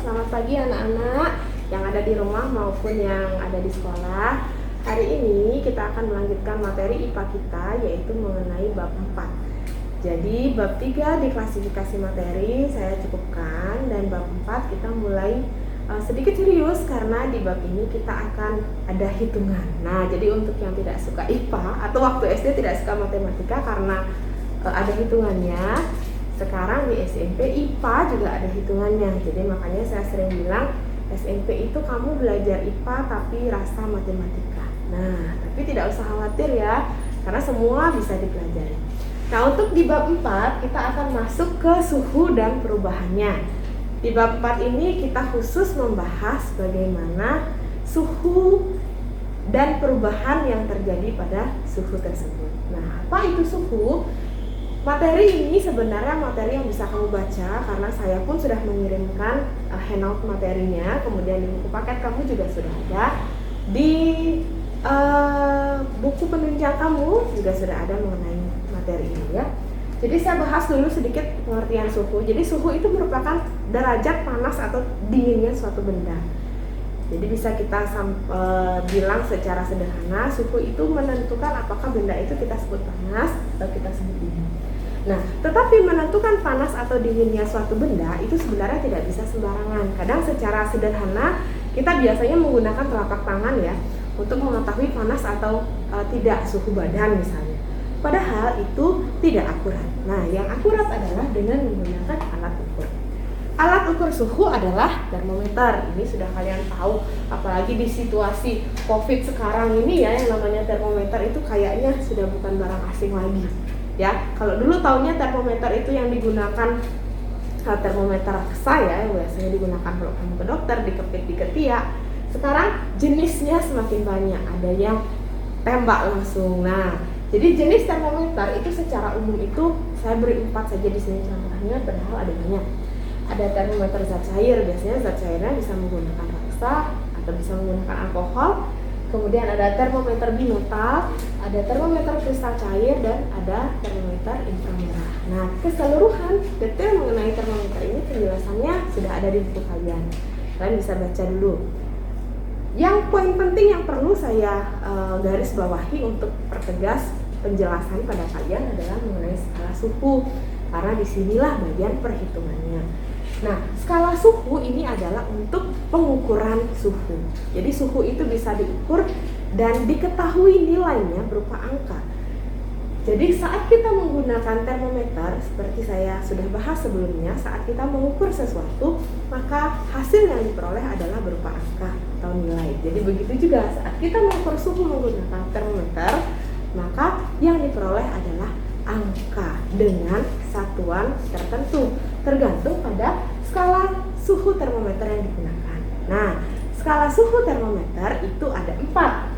Selamat pagi anak-anak yang ada di rumah maupun yang ada di sekolah. Hari ini kita akan melanjutkan materi IPA kita, yaitu mengenai bab 4. Jadi bab 3 di klasifikasi materi saya cukupkan, dan bab 4 kita mulai sedikit serius karena di bab ini kita akan ada hitungan. Nah, jadi untuk yang tidak suka IPA atau waktu SD tidak suka matematika karena ada hitungannya, sekarang di SMP IPA juga ada hitungannya. Jadi makanya saya sering bilang SMP itu kamu belajar IPA tapi rasa matematika. Nah, tapi tidak usah khawatir ya, karena semua bisa dipelajari. Nah, untuk di bab 4 kita akan masuk ke suhu dan perubahannya. Di bab 4 ini kita khusus membahas bagaimana suhu dan perubahan yang terjadi pada suhu tersebut. Nah, apa itu suhu? Materi ini sebenarnya materi yang bisa kamu baca, karena saya pun sudah mengirimkan handout materinya, kemudian di buku paket kamu juga sudah ada, di buku penunjang kamu juga sudah ada mengenai materi ini ya. Jadi saya bahas dulu sedikit pengertian suhu. Jadi suhu itu merupakan derajat panas atau dinginnya suatu benda. Jadi bisa kita bilang secara sederhana, suhu itu menentukan apakah benda itu kita sebut panas atau kita sebut dingin. Nah, tetapi menentukan panas atau dinginnya suatu benda itu sebenarnya tidak bisa sembarangan. Kadang secara sederhana kita biasanya menggunakan telapak tangan ya untuk mengetahui panas atau tidak suhu badan misalnya. Padahal itu tidak akurat. Nah, yang akurat adalah dengan menggunakan alat ukur. Alat ukur suhu adalah termometer. Ini sudah kalian tahu, apalagi di situasi COVID sekarang ini ya, yang namanya termometer itu kayaknya sudah bukan barang asing lagi. Ya, kalau dulu taunya termometer itu yang digunakan termometer raksa ya, yang biasanya digunakan kalau kamu ke dokter, dikepit di ketiak. Sekarang jenisnya semakin banyak, ada yang tembak langsung. Nah, jadi jenis termometer itu secara umum itu saya beri 4 saja di sini contohnya, padahal ada banyak. Ada termometer zat cair, biasanya zat cairnya bisa menggunakan raksa atau bisa menggunakan alkohol. Kemudian ada termometer bimetal, ada termometer kristal cair, dan ada termometer inframerah. Nah, keseluruhan detail mengenai termometer ini penjelasannya sudah ada di buku kalian. Kalian bisa baca dulu. Yang poin penting yang perlu saya garis bawahi untuk pertegas penjelasan pada kalian adalah mengenai skala suhu, karena disinilah bagian perhitungannya. Nah, skala suhu ini adalah untuk pengukuran suhu. Jadi suhu itu bisa diukur dan diketahui nilainya berupa angka. Jadi saat kita menggunakan termometer, seperti saya sudah bahas sebelumnya, saat kita mengukur sesuatu, maka hasil yang diperoleh adalah berupa angka atau nilai. Jadi begitu juga saat kita mengukur suhu menggunakan termometer, maka yang diperoleh adalah angka dengan satuan tertentu, tergantung pada skala suhu termometer yang digunakan. Nah, skala suhu termometer itu ada 4.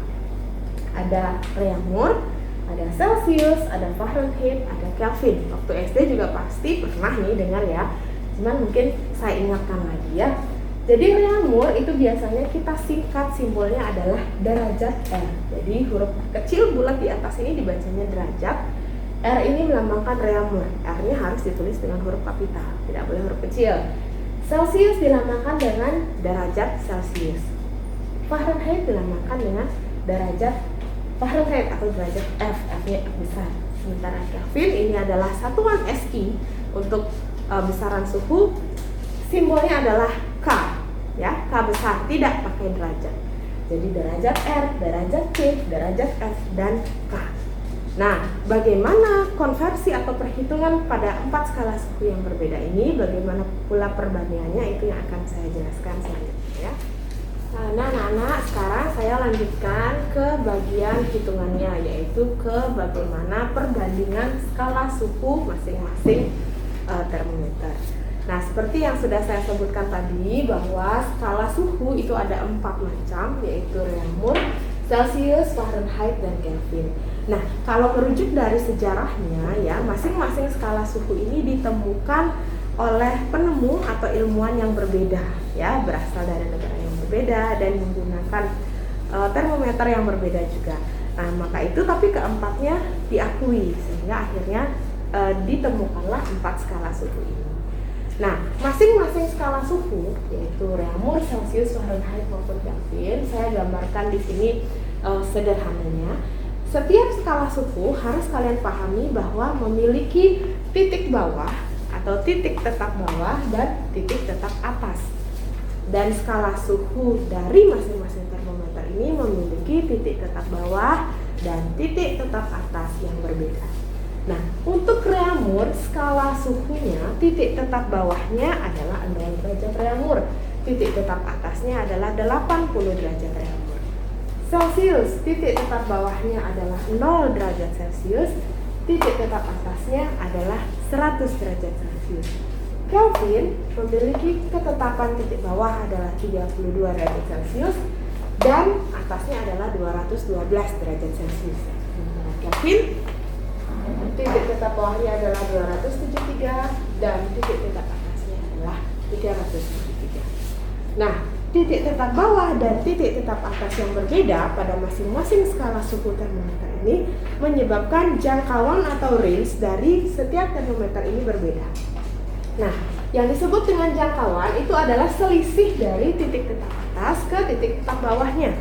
Ada Reaumur, ada Celsius, ada Fahrenheit, ada Kelvin. Waktu SD juga pasti pernah nih dengar ya, cuman mungkin saya ingatkan lagi ya. Jadi Reaumur itu biasanya kita singkat, simbolnya adalah derajat R. Jadi huruf kecil bulat di atas ini dibacanya derajat. R ini melambangkan Reaumur. R-nya harus ditulis dengan huruf kapital, tidak boleh huruf kecil. Celsius dilambangkan dengan derajat Celsius. Fahrenheit dilambangkan dengan derajat Fahrenheit atau derajat F. F-nya F besar. Sementara Kelvin ini adalah satuan SI untuk besaran suhu. Simbolnya adalah K, ya, K besar, tidak pakai derajat. Jadi derajat R, derajat C, derajat F, dan K. Nah, bagaimana konversi atau perhitungan pada 4 skala suhu yang berbeda ini, bagaimana pula perbandingannya, itu yang akan saya jelaskan selanjutnya ya. Nah, anak-anak, sekarang saya lanjutkan ke bagian hitungannya, yaitu ke bagaimana perbandingan skala suhu masing-masing termometer. Nah, seperti yang sudah saya sebutkan tadi, bahwa skala suhu itu ada 4 macam, yaitu Reaumur, Celsius, Fahrenheit, dan Kelvin. Nah, kalau merujuk dari sejarahnya ya, masing-masing skala suhu ini ditemukan oleh penemu atau ilmuwan yang berbeda ya, berasal dari negara yang berbeda dan menggunakan termometer yang berbeda juga. Nah, maka itu tapi keempatnya diakui, sehingga akhirnya ditemukanlah 4 skala suhu ini. Nah, masing-masing skala suhu, yaitu Reaumur, Celsius, Fahrenheit maupun Kelvin, saya gambarkan di sini sederhananya. Setiap skala suhu harus kalian pahami bahwa memiliki titik bawah atau titik tetap bawah dan titik tetap atas. Dan skala suhu dari masing-masing termometer ini memiliki titik tetap bawah dan titik tetap atas yang berbeda. Nah, untuk Reaumur, skala suhunya, titik tetap bawahnya adalah 0 derajat Reaumur, titik tetap atasnya adalah 80 derajat Reaumur. Celsius, titik tetap bawahnya adalah 0 derajat Celsius, titik tetap atasnya adalah 100 derajat Celsius. Kelvin memiliki ketetapan titik bawah adalah 32 derajat Celsius dan atasnya adalah 212 derajat Celsius. Kelvin, titik tetap bawahnya adalah 273 dan titik tetap atasnya adalah 373. Nah, titik tetap bawah dan titik tetap atas yang berbeda pada masing-masing skala suhu termometer ini menyebabkan jangkauan atau range dari setiap termometer ini berbeda. Nah, yang disebut dengan jangkauan itu adalah selisih dari titik tetap atas ke titik tetap bawahnya.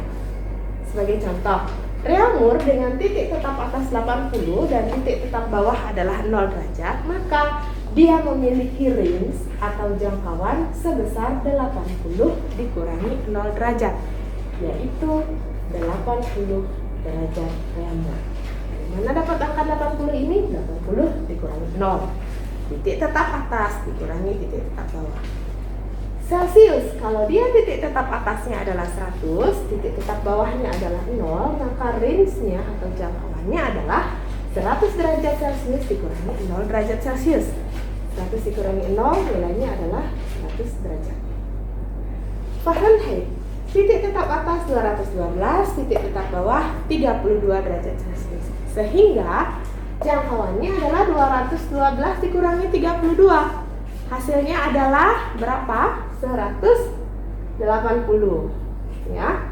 Sebagai contoh, Reaumur dengan titik tetap atas 80 dan titik tetap bawah adalah 0 derajat, maka dia memiliki range atau jangkauan sebesar 80 dikurangi 0 derajat, yaitu 80 derajat Reaumur. Dari mana dapat angka 80 ini? 80 dikurangi 0. Titik tetap atas dikurangi titik tetap bawah. Celsius, kalau dia titik tetap atasnya adalah 100, titik tetap bawahnya adalah 0, maka range-nya atau jangkauannya adalah 100 derajat Celsius dikurangi 0 derajat Celsius. 100 dikurangi 0 nilainya adalah 100 derajat. Fahrenheit, titik tetap atas 212, titik tetap bawah 32 derajat Celsius. Sehingga jangkauannya adalah 212 dikurangi 32. Hasilnya adalah berapa? 180 ya.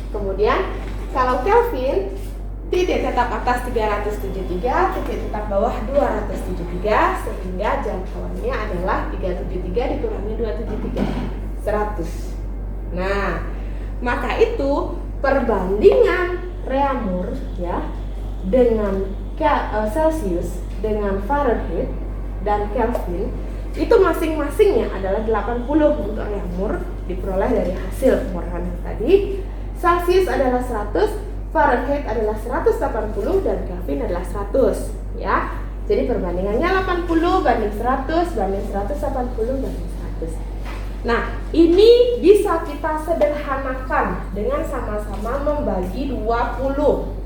Kemudian kalau Kelvin, titik tetap atas 373, titik tetap bawah 273, sehingga jangkauannya adalah 373 dikurangi 273, 100. Nah, maka itu perbandingan Reaumur ya dengan Celsius, dengan Fahrenheit dan Kelvin itu masing-masingnya adalah 80 untuk Reaumur diperoleh dari hasil pengurahan tadi. Celsius adalah 100, Fahrenheit adalah 180 dan Kelvin adalah 100 ya. Jadi perbandingannya 80 banding 100 banding 180 banding 100. Nah, ini bisa kita sederhanakan dengan sama-sama membagi 20.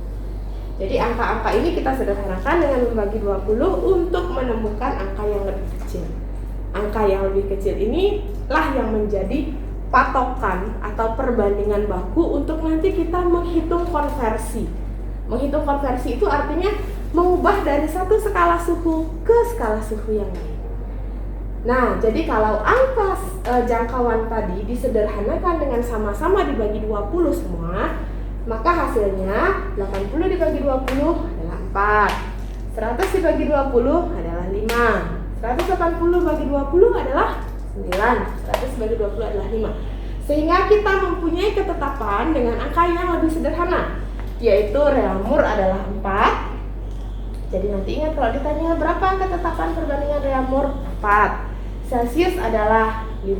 Jadi angka-angka ini kita sederhanakan dengan membagi 20 untuk menemukan angka yang lebih kecil. Angka yang lebih kecil inilah yang menjadi patokan atau perbandingan baku untuk nanti kita menghitung konversi. Menghitung konversi itu artinya mengubah dari satu skala suhu ke skala suhu yang lain. Nah, jadi kalau angka jangkauan tadi disederhanakan dengan sama-sama dibagi 20 semua, maka hasilnya 80 dibagi 20 adalah 4, 100 dibagi 20 adalah 5, 180 bagi 20 adalah 9, 100 bagi 20 adalah 5. Sehingga kita mempunyai ketetapan dengan angka yang lebih sederhana, yaitu Reaumur adalah 4. Jadi nanti ingat kalau ditanya berapa ketetapan perbandingan Reaumur, 4. Celsius adalah 5,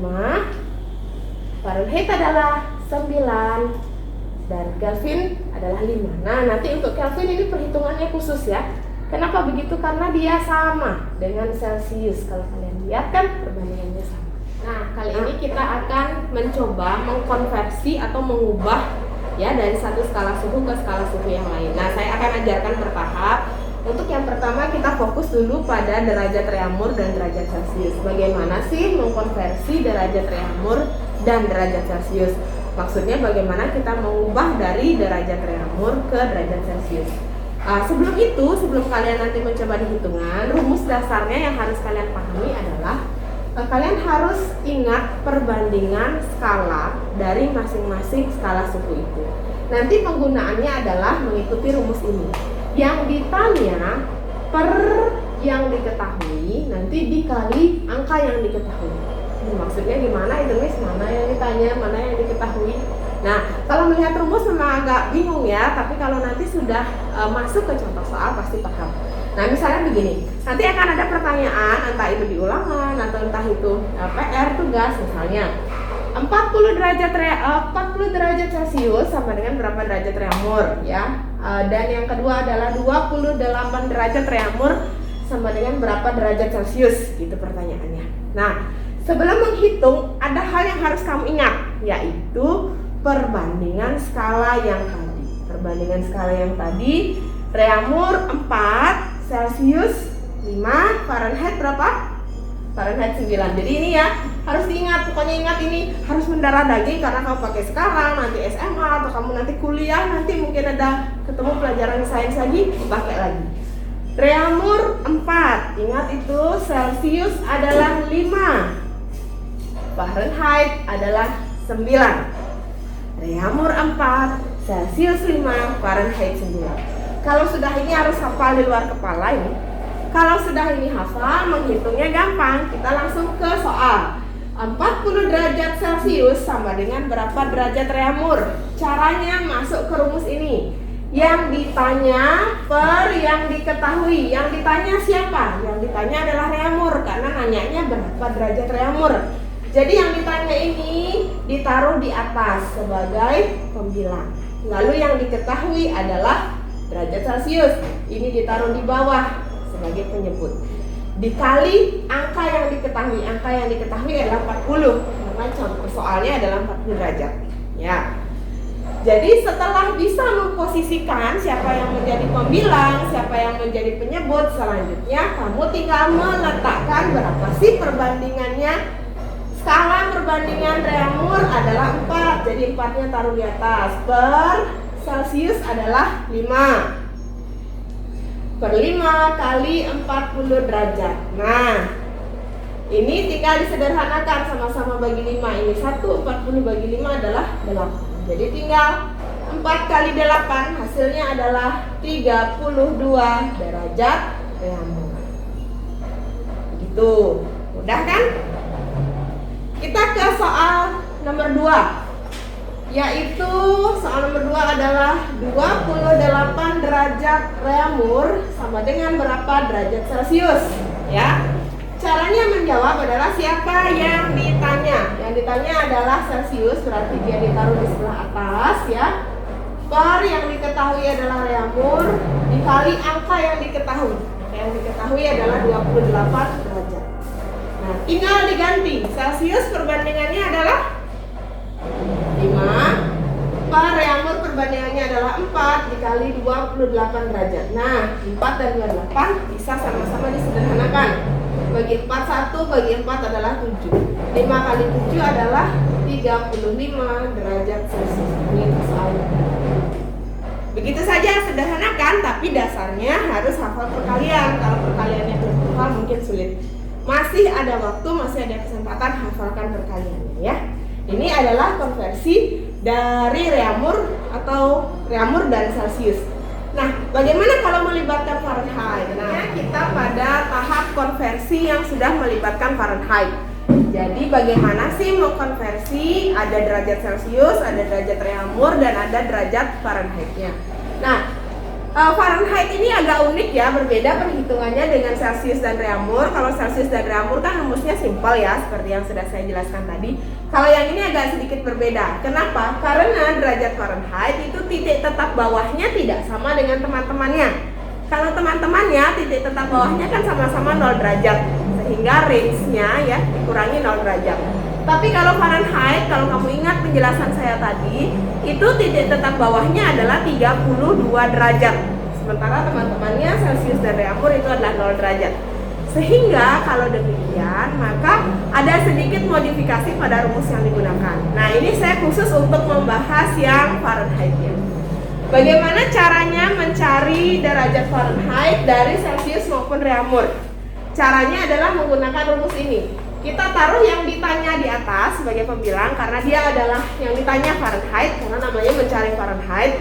Fahrenheit adalah 9, dan Kelvin adalah 5. Nah, nanti untuk Kelvin ini perhitungannya khusus ya. Kenapa begitu? Karena dia sama dengan Celsius. Kalau kalian lihat kan perbandingannya sama. Nah, kali ini kita akan mencoba mengkonversi atau mengubah ya dari satu skala suhu ke skala suhu yang lain. Nah, saya akan ajarkan bertahap. Untuk yang pertama kita fokus dulu pada derajat Reaumur dan derajat Celsius. Bagaimana sih mengkonversi derajat Reaumur dan derajat Celsius? Maksudnya bagaimana kita mengubah dari derajat Reaumur ke derajat Celsius. Sebelum itu, sebelum kalian nanti mencoba di hitungan, rumus dasarnya yang harus kalian pahami adalah kalian harus ingat perbandingan skala dari masing-masing skala suhu itu. Nanti penggunaannya adalah mengikuti rumus ini. Yang ditanya per yang diketahui nanti dikali angka yang diketahui. Maksudnya gimana itu Miss? Mana yang ditanya, mana yang diketahui? Nah, kalau melihat rumus memang agak bingung ya, tapi kalau nanti sudah masuk ke contoh soal pasti paham. Nah, misalnya begini, nanti akan ada pertanyaan, entah itu di ulangan atau entah itu PR tugas, misalnya 40 derajat Celcius sama dengan berapa derajat reaumur ya. Dan yang kedua adalah 28 derajat reaumur sama dengan berapa derajat Celcius, gitu pertanyaannya. Nah, sebelum menghitung ada hal yang harus kamu ingat, yaitu perbandingan skala yang tadi. Perbandingan skala yang tadi, reaumur 4, Celcius 5, Fahrenheit berapa? Fahrenheit 9. Jadi ini ya harus diingat, pokoknya ingat ini harus mendarah daging karena kamu pakai sekarang, nanti SMA atau kamu nanti kuliah, nanti mungkin ada ketemu pelajaran sains lagi, dipakai lagi. Reaumur 4, ingat itu Celcius adalah 5, Fahrenheit adalah 9. Reaumur 4, Celcius 5, Fahrenheit 9. Kalau sudah ini harus hafal di luar kepala ini. Kalau sudah ini hafal, menghitungnya gampang. Kita langsung ke soal. 40 derajat Celcius sama dengan berapa derajat reaumur? Caranya masuk ke rumus ini. Yang ditanya per yang diketahui. Yang ditanya siapa? Yang ditanya adalah reaumur, karena nanyanya berapa derajat reaumur. Jadi yang ditanya ini ditaruh di atas sebagai pembilang. Lalu yang diketahui adalah derajat Celcius. Ini ditaruh di bawah sebagai penyebut. Dikali angka yang diketahui. Angka yang diketahui adalah 40. Karena contoh soalnya adalah 40 derajat. Ya. Jadi setelah bisa memposisikan siapa yang menjadi pembilang, siapa yang menjadi penyebut, selanjutnya kamu tinggal meletakkan berapa sih perbandingannya. Skala perbandingan reaumur adalah 4. Jadi 4-nya taruh di atas. Per Celcius adalah 5. Per 5 kali 40 derajat. Nah, ini tinggal disederhanakan, sama-sama bagi 5. Ini 1, 40 bagi 5 adalah 8. Jadi tinggal 4 kali 8, hasilnya adalah 32 derajat reaumur. Begitu. Mudah kan? Kita ke soal nomor 2. Yaitu soal nomor 2 adalah 28 derajat reaumur sama dengan berapa derajat Celcius, ya. Caranya menjawab adalah siapa yang ditanya. Yang ditanya adalah Celcius, berarti dia ditaruh di sebelah atas ya. Per yang diketahui adalah reaumur dikali angka yang diketahui. Yang diketahui adalah 28 derajat. Nah, tinggal diganti. Celcius perbandingannya adalah 5, per reaumur perbandingannya adalah 4 dikali 28 derajat. Nah, 4 dan 28 bisa sama-sama disederhanakan. Bagi 4 1, bagi 4 adalah 7. 5 kali 7 adalah 35 derajat Celcius. Ini soalnya. Begitu saja, sederhanakan, tapi dasarnya harus hafal perkalian. Kalau perkaliannya belum hafal mungkin sulit. Masih ada waktu, masih ada kesempatan hafalkan perkaliannya ya. Ini adalah konversi dari reaumur atau reaumur dan Celcius. Nah, bagaimana kalau melibatkan Fahrenheit? Nah, kita pada tahap konversi yang sudah melibatkan Fahrenheit. Jadi bagaimana sih mau konversi? Ada derajat Celcius, ada derajat reaumur, dan ada derajat Fahrenheitnya. Nah, Fahrenheit ini agak unik ya, berbeda perhitungannya dengan Celcius dan reaumur. Kalau Celcius dan reaumur kan rumusnya simpel ya, seperti yang sudah saya jelaskan tadi. Kalau yang ini agak sedikit berbeda. Kenapa? Karena derajat Fahrenheit itu titik tetap bawahnya tidak sama dengan teman-temannya. Kalau teman-temannya titik tetap bawahnya kan sama-sama 0 derajat, sehingga range-nya ya dikurangi 0 derajat. Tapi kalau Fahrenheit, kalau kamu ingat penjelasan saya tadi, itu titik tetap bawahnya adalah 32 derajat. Sementara teman-temannya Celcius dan reaumur itu adalah 0 derajat. Sehingga kalau demikian, maka ada sedikit modifikasi pada rumus yang digunakan. Nah, ini saya khusus untuk membahas yang Fahrenheit-nya. Bagaimana caranya mencari derajat Fahrenheit dari Celcius maupun reaumur? Caranya adalah menggunakan rumus ini. Kita taruh yang ditanya di atas sebagai pembilang karena dia adalah yang ditanya Fahrenheit, karena namanya mencari Fahrenheit.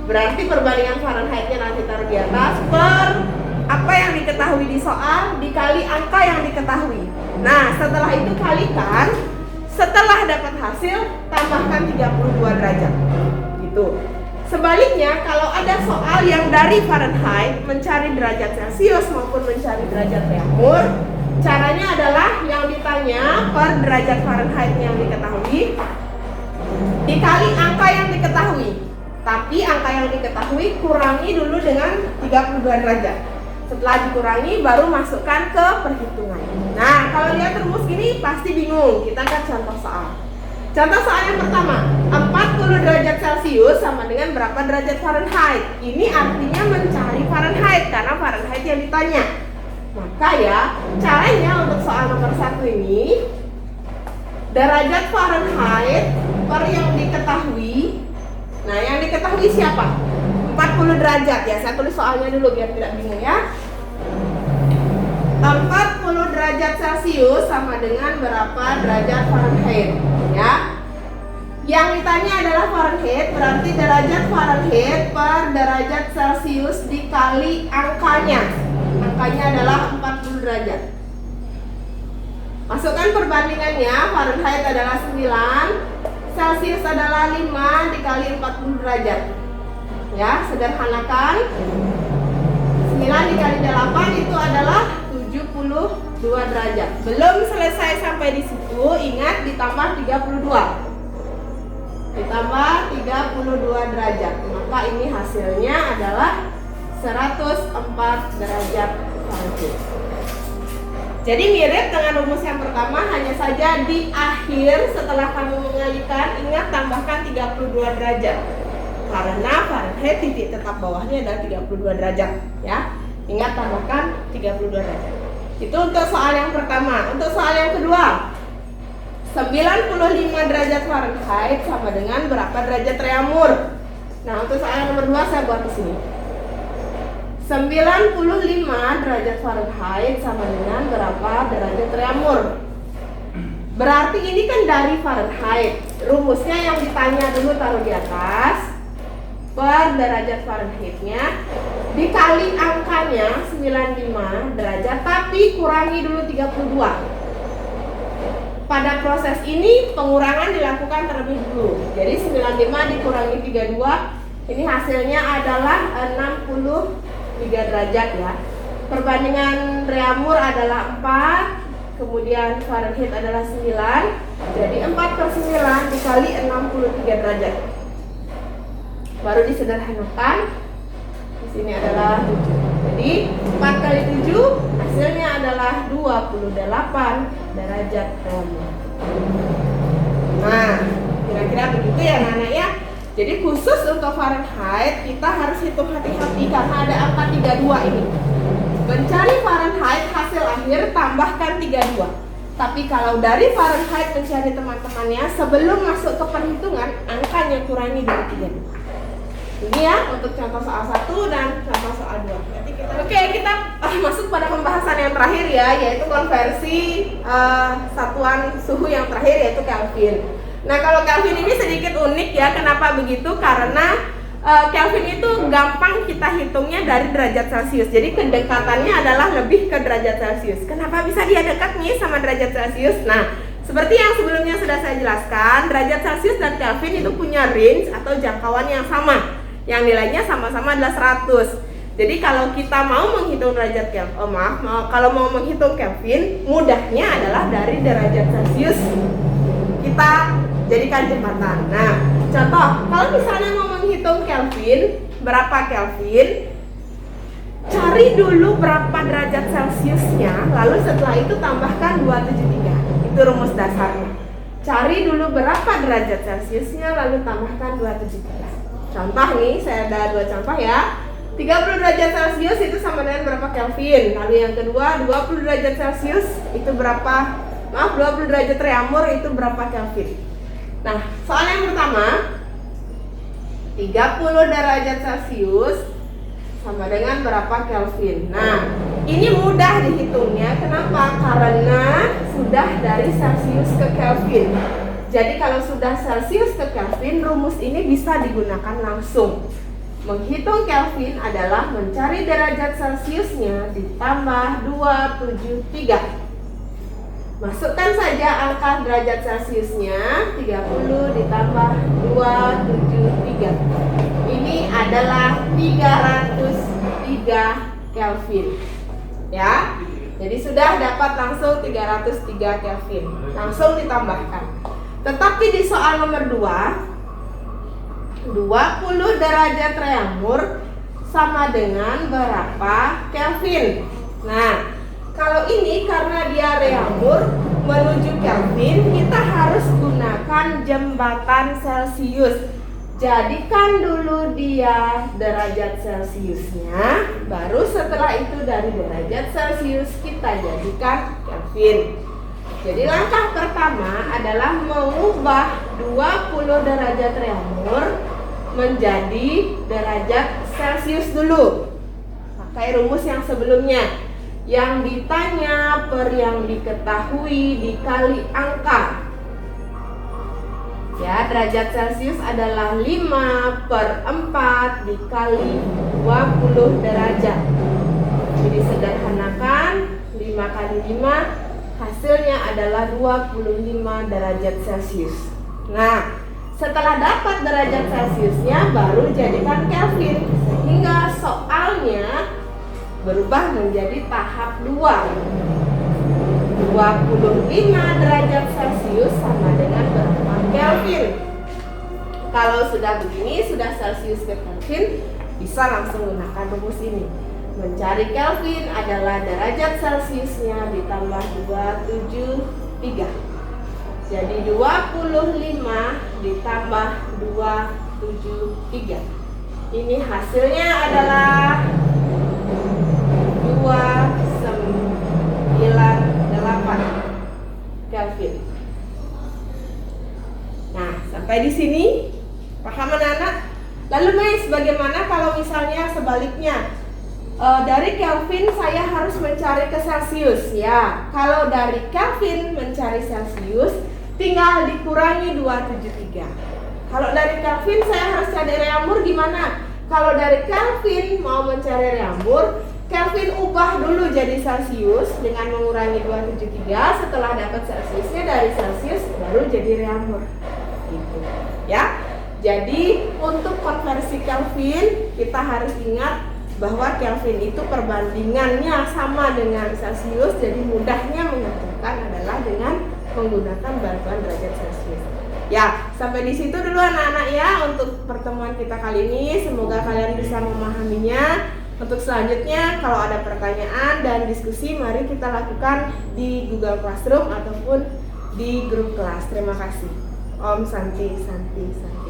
Berarti perbandingan Fahrenheitnya nanti taruh di atas per apa yang diketahui di soal dikali angka yang diketahui. Nah, setelah itu kalikan, setelah dapat hasil tambahkan 32 derajat. Gitu. Sebaliknya, kalau ada soal yang dari Fahrenheit mencari derajat Celcius maupun mencari derajat Reaumur, caranya adalah yang ditanya per derajat Fahrenheit yang diketahui dikali angka yang diketahui. Tapi angka yang diketahui kurangi dulu dengan 32 derajat. Setelah dikurangi baru masukkan ke perhitungan. Nah, kalau lihat rumus gini pasti bingung. Kita kan contoh soal. Contoh soal yang pertama, 40 derajat Celcius sama dengan berapa derajat Fahrenheit? Ini artinya mencari Fahrenheit karena Fahrenheit yang ditanya. Maka ya, caranya untuk soal nomor 1 ini, derajat Fahrenheit per yang diketahui. Nah, yang diketahui siapa? 40 derajat ya. Saya tulis soalnya dulu biar tidak bingung ya. 40 derajat Celcius sama dengan berapa derajat Fahrenheit ya. Yang ditanya adalah Fahrenheit, berarti derajat Fahrenheit per derajat Celcius dikali angkanya. Angkanya adalah 40 derajat. Masukkan perbandingannya, Fahrenheit adalah 9, Celcius adalah 5 dikali 40 derajat. Ya, sederhanakan. 9 dikali 8 itu adalah 72 derajat. Belum selesai sampai di situ, ingat ditambah 32. Ditambah 32 derajat. Maka ini hasilnya adalah 104 derajat Fahrenheit. Jadi mirip dengan rumus yang pertama, hanya saja di akhir setelah kamu mengalikan, ingat tambahkan 32 derajat. Karena Fahrenheit titik tetap bawahnya adalah 32 derajat ya. Ingat tambahkan 32 derajat. Itu untuk soal yang pertama. Untuk soal yang kedua, 95 derajat Fahrenheit sama dengan berapa derajat Reaumur? Nah, untuk soal yang nomor 2 saya buat di sini. 95 derajat Fahrenheit sama dengan berapa derajat Reaumur? Berarti ini kan dari Fahrenheit. Rumusnya yang ditanya dulu taruh di atas. Per derajat Fahrenheitnya dikali angkanya 95 derajat, tapi kurangi dulu 32. Pada proses ini pengurangan dilakukan terlebih dulu. Jadi 95 dikurangi 32, ini hasilnya adalah 63 derajat ya. Perbandingan Reaumur adalah 4, kemudian Fahrenheit adalah 9. Jadi 4/9 dikali 63 derajat. Baru disederhanakan. Di sini adalah 7. Jadi 4 kali 7 hasilnya adalah 28 derajat Reaumur. Nah, kira-kira begitu ya anak-anak ya. Jadi khusus untuk Fahrenheit kita harus hitung hati-hati karena ada angka 32 ini. Mencari Fahrenheit hasil akhir tambahkan 32. Tapi kalau dari Fahrenheit mencari teman-temannya sebelum masuk ke perhitungan, angkanya kurangi dari 32. Ini ya untuk contoh soal 1 dan contoh soal 2. Oke, kita masuk pada pembahasan yang terakhir ya, yaitu konversi satuan suhu yang terakhir, yaitu Kelvin. Nah, kalau Kelvin ini sedikit unik ya. Kenapa begitu? Karena Kelvin itu gampang kita hitungnya dari derajat Celcius. Jadi kedekatannya adalah lebih ke derajat Celcius. Kenapa bisa dia dekat nih sama derajat Celcius? Nah, seperti yang sebelumnya sudah saya jelaskan, derajat Celcius dan Kelvin itu punya range atau jangkauan yang sama, yang nilainya sama-sama adalah 100. Jadi kalau kita mau menghitung derajat Kelvin, kalau mau menghitung Kelvin, mudahnya adalah dari derajat Celcius kita jadikan jembatan. Nah, contoh, kalau misalnya mau menghitung Kelvin, berapa Kelvin? Cari dulu berapa derajat Celciusnya, lalu setelah itu tambahkan 273. Itu rumus dasarnya. Cari dulu berapa derajat Celciusnya, lalu tambahkan 273. Contoh nih, saya ada 2 contoh ya. 30 derajat Celcius itu sama dengan berapa Kelvin? Lalu yang kedua, 20 derajat Celcius itu berapa? 20 derajat Reaumur itu berapa Kelvin? Nah, soal yang pertama, 30 derajat Celcius sama dengan berapa Kelvin? Nah, ini mudah dihitungnya. Kenapa? Karena sudah dari Celcius ke Kelvin. Jadi kalau sudah Celcius ke Kelvin, rumus ini bisa digunakan langsung. Menghitung Kelvin adalah mencari derajat Celciusnya ditambah 273. Masukkan saja angka derajat Celciusnya, 30 ditambah 273. Ini adalah 303 Kelvin. Ya. Jadi sudah dapat langsung 303 Kelvin. Langsung ditambahkan. Tetapi di soal nomor 2, 20 derajat reaumur sama dengan berapa Kelvin? Nah, kalau ini karena dia reaumur menuju Kelvin, kita harus gunakan jembatan Celcius. Jadikan dulu dia derajat Celciusnya, baru setelah itu dari derajat Celcius kita jadikan Kelvin. Jadi langkah pertama adalah mengubah 20 derajat reaumur menjadi derajat Celcius dulu. Pakai rumus yang sebelumnya. Yang ditanya per yang diketahui dikali angka. Ya, derajat Celcius adalah 5/4 dikali 20 derajat. Jadi sederhanakan 5 kali 5, hasilnya adalah 25 derajat Celcius. Nah, setelah dapat derajat Celciusnya baru jadikan Kelvin. Sehingga soalnya berubah menjadi tahap 2. 25 derajat Celcius sama dengan berapa Kelvin? Kalau sudah begini, sudah Celcius ke Kelvin, bisa langsung gunakan rumus ini. Mencari Kelvin adalah derajat Celciusnya ditambah 273. Jadi 25 ditambah 273. Ini hasilnya adalah 298 Kelvin. Nah, sampai di sini paham anak-anak? Lalu Miss, bagaimana kalau misalnya sebaliknya? Dari Kelvin saya harus mencari ke Celcius ya. Kalau dari Kelvin mencari Celcius tinggal dikurangi 273. Kalau dari Kelvin saya harus cari reaumur gimana? Kalau dari Kelvin mau mencari reaumur, Kelvin ubah dulu jadi Celcius dengan mengurangi 273. Setelah dapat Celciusnya dari Celcius baru jadi reaumur. Gitu. Ya. Jadi untuk konversi Kelvin kita harus ingat bahwa Kelvin itu perbandingannya sama dengan Celcius, jadi mudahnya menentukan adalah dengan menggunakan bantuan derajat Celcius. Ya, sampai di situ dulu anak-anak ya untuk pertemuan kita kali ini. Semoga kalian bisa memahaminya. Untuk selanjutnya kalau ada pertanyaan dan diskusi, mari kita lakukan di Google Classroom ataupun di grup kelas. Terima kasih. Om Santi Santi Santi.